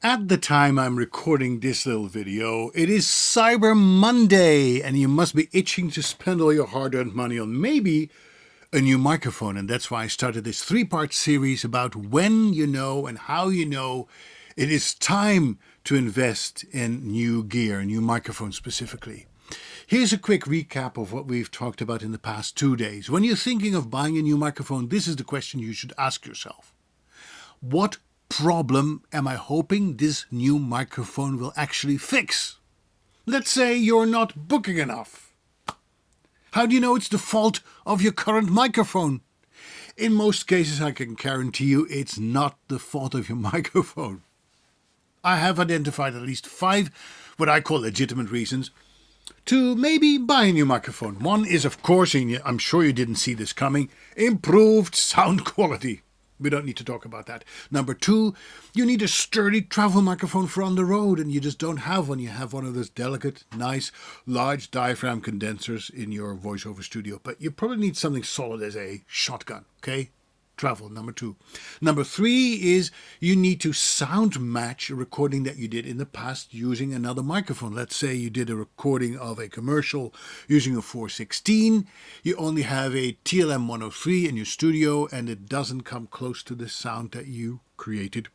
At the time I'm recording this little video, it is Cyber Monday, and you must be itching to spend all your hard-earned money on maybe a new microphone. And that's why I started this 3-part series about when you know and how you know it is time to invest in new gear, new microphones specifically. Here's a quick recap of what we've talked about in the past 2 days. When you're thinking of buying a new microphone, this is the question you should ask yourself. What problem am I hoping this new microphone will actually fix? Let's say you're not booking enough. How do you know it's the fault of your current microphone? In most cases, I can guarantee you it's not the fault of your microphone. I have identified at least 5 what I call legitimate reasons to maybe buy a new microphone. One is, of course, and I'm sure you didn't see this coming, improved sound quality. We don't need to talk about that. Number 2, you need a sturdy travel microphone for on the road, and you just don't have one. You have one of those delicate, nice, large diaphragm condensers in your voiceover studio. But you probably need something solid as a shotgun, okay? Travel, number 2. Number 3 is you need to sound match a recording that you did in the past using another microphone. Let's say you did a recording of a commercial using a 416. You only have a TLM 103 in your studio, and it doesn't come close to the sound that you created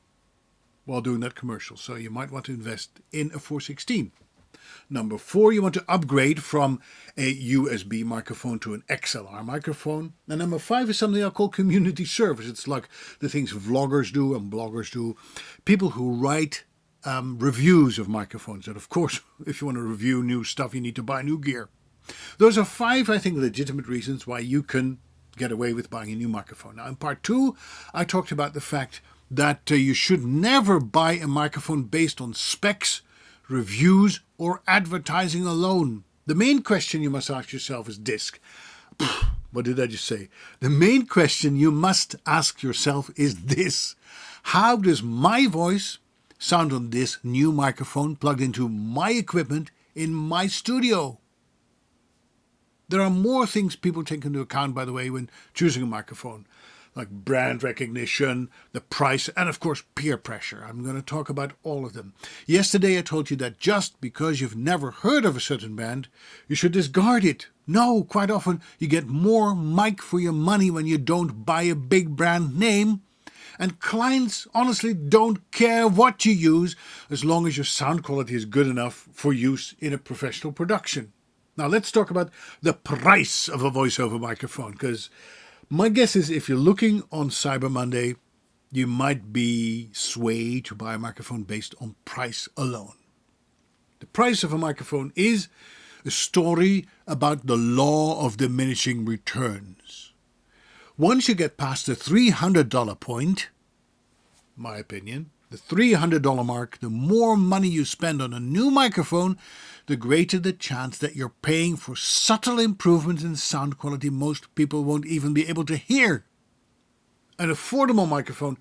while doing that commercial. So you might want to invest in a 416. Number 4, you want to upgrade from a USB microphone to an XLR microphone. And number 5 is something I call community service. It's like the things vloggers do and bloggers do. People who write reviews of microphones. And of course, if you want to review new stuff, you need to buy new gear. Those are 5, I think, legitimate reasons why you can get away with buying a new microphone. Now, in part 2, I talked about the fact that you should never buy a microphone based on specs, reviews, or advertising alone. The main question you must ask yourself is this. What did I just say? The main question you must ask yourself is this. How does my voice sound on this new microphone plugged into my equipment in my studio? There are more things people take into account, by the way, when choosing a microphone, like brand recognition, the price, and of course peer pressure. I'm going to talk about all of them. Yesterday I told you that just because you've never heard of a certain brand, you should discard it. No, quite often you get more mic for your money when you don't buy a big brand name. And clients honestly don't care what you use as long as your sound quality is good enough for use in a professional production. Now let's talk about the price of a voiceover microphone, because my guess is if you're looking on Cyber Monday, you might be swayed to buy a microphone based on price alone. The price of a microphone is a story about the law of diminishing returns. Once you get past the $300 point, my opinion, the $300 mark, the more money you spend on a new microphone, the greater the chance that you're paying for subtle improvements in sound quality most people won't even be able to hear. An affordable microphone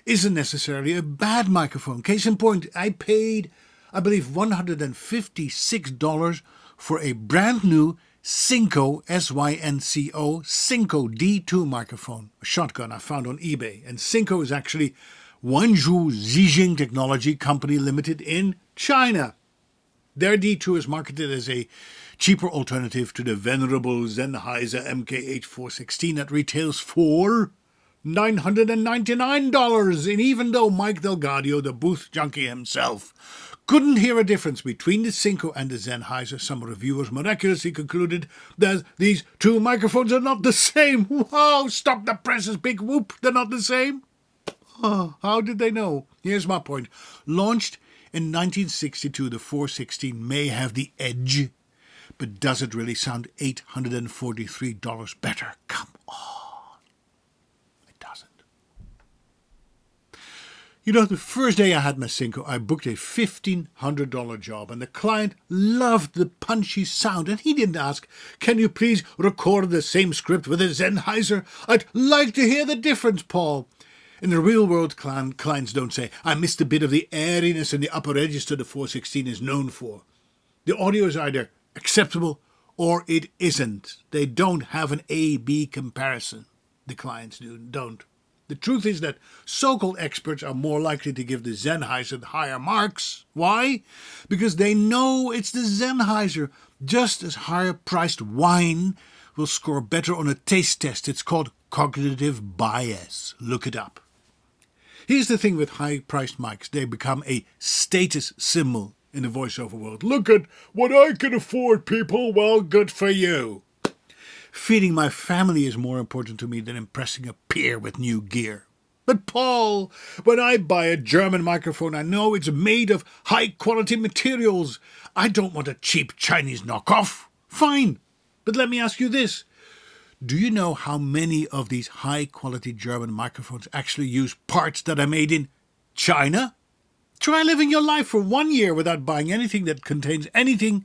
isn't necessarily a bad microphone. Case in point, I paid, I believe, $156 for a brand new Synco, S-Y-N-C-O, Synco D2 microphone, a shotgun I found on eBay. And Synco is actually Wanzhou Zijing Technology Company Limited in China. Their D2 is marketed as a cheaper alternative to the venerable Sennheiser MKH416 that retails for $999. And even though Mike Delgadio, the booth junkie himself, couldn't hear a difference between the Synco and the Sennheiser, some reviewers miraculously concluded that these two microphones are not the same. Wow, stop the presses, big whoop, they're not the same. Oh, how did they know? Here's my point. Launched in 1962, the 416 may have the edge, but does it really sound $843 better? Come on. It doesn't. You know, the first day I had my Synco, I booked a $1,500 job, and the client loved the punchy sound, and he didn't ask, "Can you please record the same script with a Sennheiser? I'd like to hear the difference, Paul." In the real world, clients don't say, "I missed a bit of the airiness in the upper register the 416 is known for." The audio is either acceptable or it isn't. They don't have an A-B comparison. The clients don't. The truth is that so-called experts are more likely to give the Sennheiser higher marks. Why? Because they know it's the Sennheiser. Just as higher-priced wine will score better on a taste test. It's called cognitive bias. Look it up. Here's the thing with high-priced mics. They become a status symbol in the voiceover world. Look at what I can afford, people. Well, good for you. Feeding my family is more important to me than impressing a peer with new gear. But Paul, when I buy a German microphone, I know it's made of high-quality materials. I don't want a cheap Chinese knockoff. Fine, but let me ask you this. Do you know how many of these high-quality German microphones actually use parts that are made in China? Try living your life for 1 year without buying anything that contains anything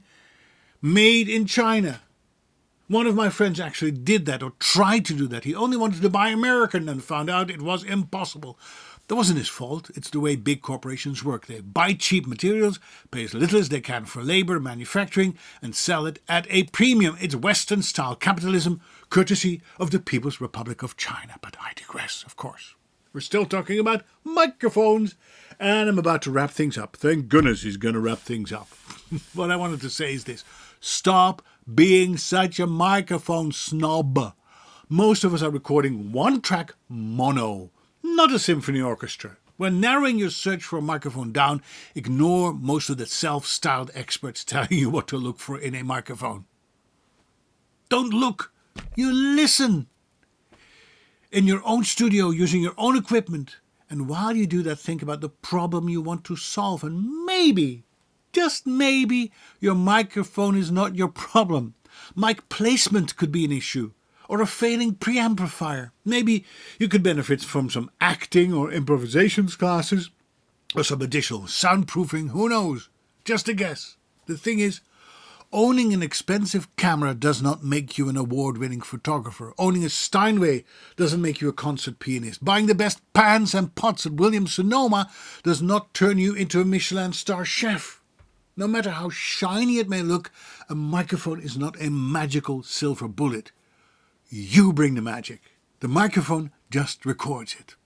made in China. One of my friends actually did that, or tried to do that. He only wanted to buy American and found out it was impossible. That wasn't his fault. It's the way big corporations work. They buy cheap materials, pay as little as they can for labor, manufacturing, and sell it at a premium. It's Western-style capitalism, courtesy of the People's Republic of China. But I digress, of course. We're still talking about microphones, and I'm about to wrap things up. Thank goodness he's going to wrap things up. What I wanted to say is this. Stop being such a microphone snob. Most of us are recording one track mono, not a symphony orchestra. When narrowing your search for a microphone down, ignore most of the self-styled experts telling you what to look for in a microphone. Don't look, you listen. In your own studio, using your own equipment. And while you do that, think about the problem you want to solve. And maybe, just maybe, your microphone is not your problem. Mic placement could be an issue, or a failing preamplifier. Maybe you could benefit from some acting or improvisations classes, or some additional soundproofing, who knows? Just a guess. The thing is, owning an expensive camera does not make you an award-winning photographer. Owning a Steinway doesn't make you a concert pianist. Buying the best pans and pots at Williams-Sonoma does not turn you into a Michelin star chef. No matter how shiny it may look, a microphone is not a magical silver bullet. You bring the magic. The microphone just records it.